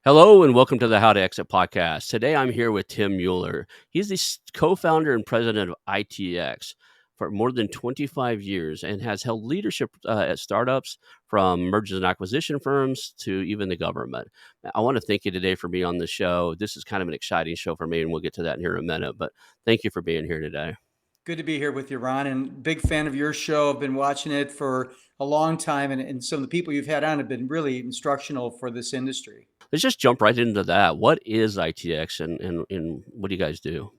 Hello and welcome to the How to Exit podcast. Today I'm here with Tim Mueller. He's the co-founder and president of ITX for more than 25 years and has held leadership at startups from mergers and acquisition firms to even the government. I want to thank you today for being on the show. This is kind of an exciting show for me, and we'll get to that in here in a minute, but thank you for being here today. Good to be here with you, Ron, and big fan of your show. I've been watching it for a long time, and some of the people you've had on have been really instructional for this industry. Let's just jump right into that. What is ITX and what do you guys do?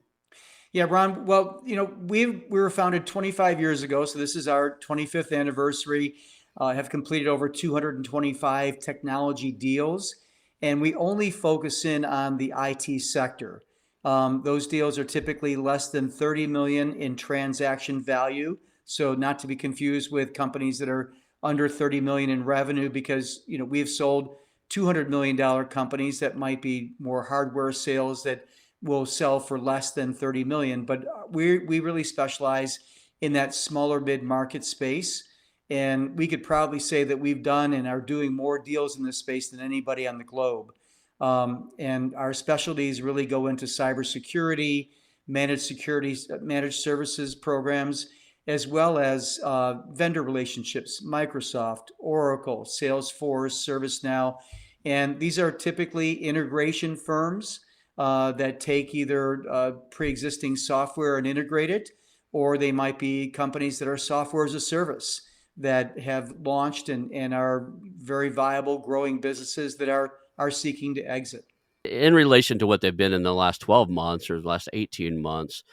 Yeah, Ron. Well, we were founded 25 years ago, so this is our 25th anniversary. Have completed over 225 technology deals, and we only focus in on the IT sector. Those deals are typically less than 30 million in transaction value, so not to be confused with companies that are under 30 million in revenue, because we've sold $200 million companies that might be more hardware sales that will sell for less than 30 million. But we really specialize in that smaller mid-market space. And we could proudly say that we've done and are doing more deals in this space than anybody on the globe. And our specialties really go into cybersecurity, managed services programs, as well as vendor relationships, Microsoft, Oracle, Salesforce, ServiceNow. And these are typically integration firms that take either pre-existing software and integrate it, or they might be companies that are software as a service that have launched and are very viable, growing businesses that are seeking to exit. In relation to what they've been in the last 12 months or the last 18 months,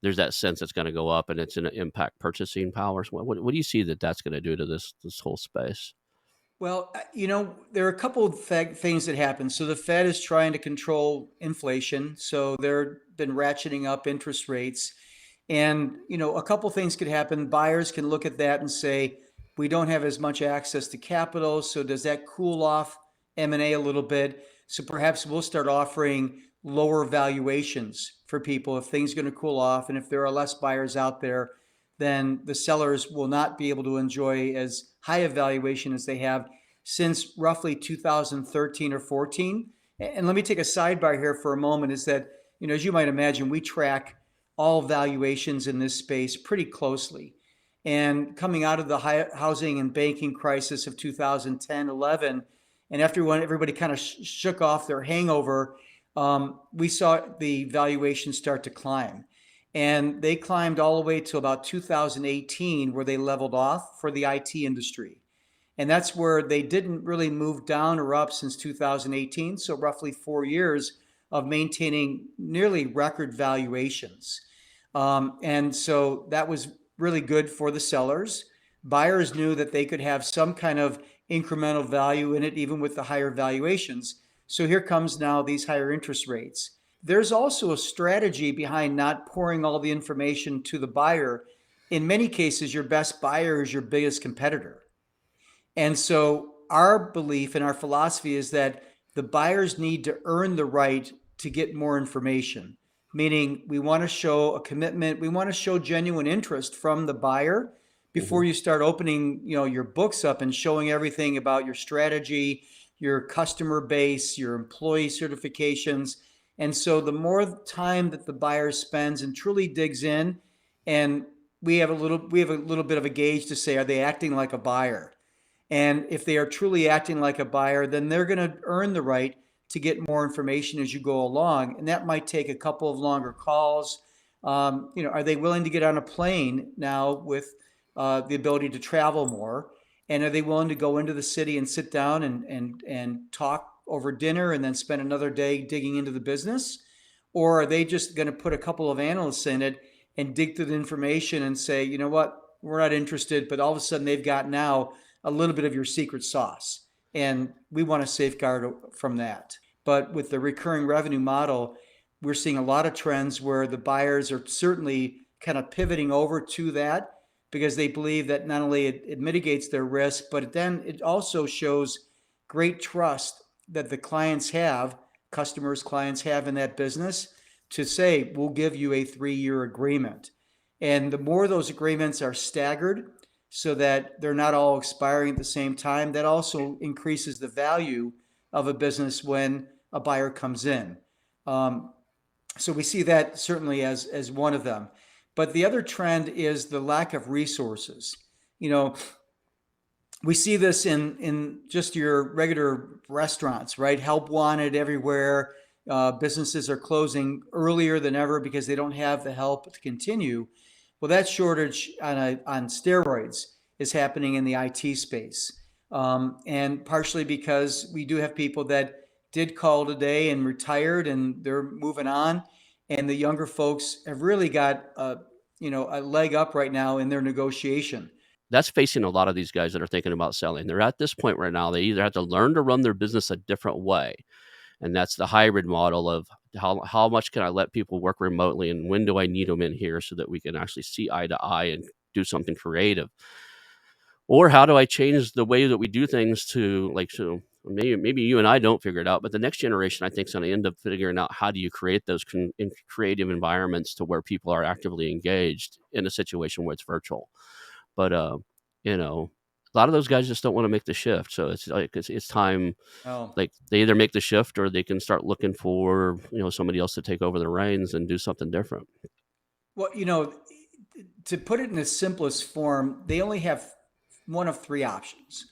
there's that sense it's going to go up and it's going to impact purchasing powers. What do you see that that's going to do to this whole space? Well, there are a couple of things that happen. So the Fed is trying to control inflation, so they've been ratcheting up interest rates. And, a couple things could happen. Buyers can look at that and say, we don't have as much access to capital, so does that cool off M&A a little bit? So perhaps we'll start offering lower valuations for people if things are going to cool off, and if there are less buyers out there, then the sellers will not be able to enjoy as high a valuation as they have since roughly 2013 or 14. And let me take a sidebar here for a moment, is that, as you might imagine, we track all valuations in this space pretty closely. And coming out of the housing and banking crisis of 2010, 11, and after everybody kind of shook off their hangover, we saw the valuation start to climb. And they climbed all the way to about 2018, where they leveled off for the IT industry. And that's where they didn't really move down or up since 2018. So roughly 4 years of maintaining nearly record valuations. And so that was really good for the sellers. Buyers knew that they could have some kind of incremental value in it, even with the higher valuations. So here comes now these higher interest rates. There's also a strategy behind not pouring all the information to the buyer. In many cases, your best buyer is your biggest competitor. And so our belief and our philosophy is that the buyers need to earn the right to get more information, meaning we want to show a commitment, we want to show genuine interest from the buyer before you start opening, your books up and showing everything about your strategy, your customer base, your employee certifications. And so the more time that the buyer spends and truly digs in, and we have a little bit of a gauge to say, are they acting like a buyer? And if they are truly acting like a buyer, then they're going to earn the right to get more information as you go along. And that might take a couple of longer calls. Are they willing to get on a plane now with the ability to travel more? And are they willing to go into the city and sit down and talk over dinner and then spend another day digging into the business? Or are they just going to put a couple of analysts in it and dig through the information and say, you know what, we're not interested, but all of a sudden they've got now a little bit of your secret sauce. And we want to safeguard from that. But with the recurring revenue model, we're seeing a lot of trends where the buyers are certainly kind of pivoting over to that, because they believe that not only it mitigates their risk, but then it also shows great trust that the clients have in that business, to say, we'll give you a 3-year agreement. And the more those agreements are staggered so that they're not all expiring at the same time, that also increases the value of a business when a buyer comes in. Um, so we see that certainly as one of them. But the other trend is the lack of resources. You know, we see this in just your regular restaurants, right? Help wanted everywhere. Businesses are closing earlier than ever because they don't have the help to continue. Well, that shortage on steroids is happening in the IT space, and partially because we do have people that did call today and retired, and they're moving on, and the younger folks have really got a leg up right now in their negotiation. That's facing a lot of these guys that are thinking about selling. They're at this point right now. They either have to learn to run their business a different way, and that's the hybrid model of how much can I let people work remotely, and when do I need them in here so that we can actually see eye to eye and do something creative, or how do I change the way that we do things to like so maybe you and I don't figure it out, but the next generation I think is going to end up figuring out how do you create those creative environments to where people are actively engaged in a situation where it's virtual. But you know, a lot of those guys just don't want to make the shift. So it's like it's time. Oh, Like they either make the shift or they can start looking for somebody else to take over the reins and do something different. well, to put it in the simplest form, they only have one of three options.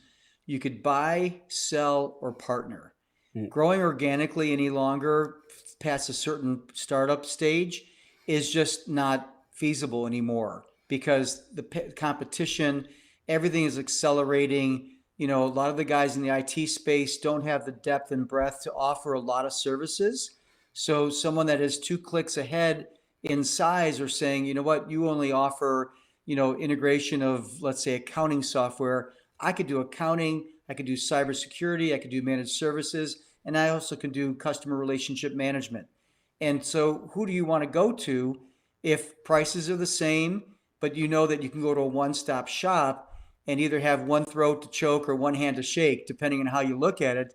You could buy, sell, or partner. Mm. Growing organically any longer past a certain startup stage is just not feasible anymore because the competition, everything is accelerating. A lot of the guys in the IT space don't have the depth and breadth to offer a lot of services. So someone that is two clicks ahead in size are saying, you know what, you only offer, integration of, let's say, accounting software. I could do accounting, I could do cybersecurity, I could do managed services, and I also can do customer relationship management. And so, who do you want to go to if prices are the same, but you know that you can go to a one stop shop and either have one throat to choke or one hand to shake, depending on how you look at it?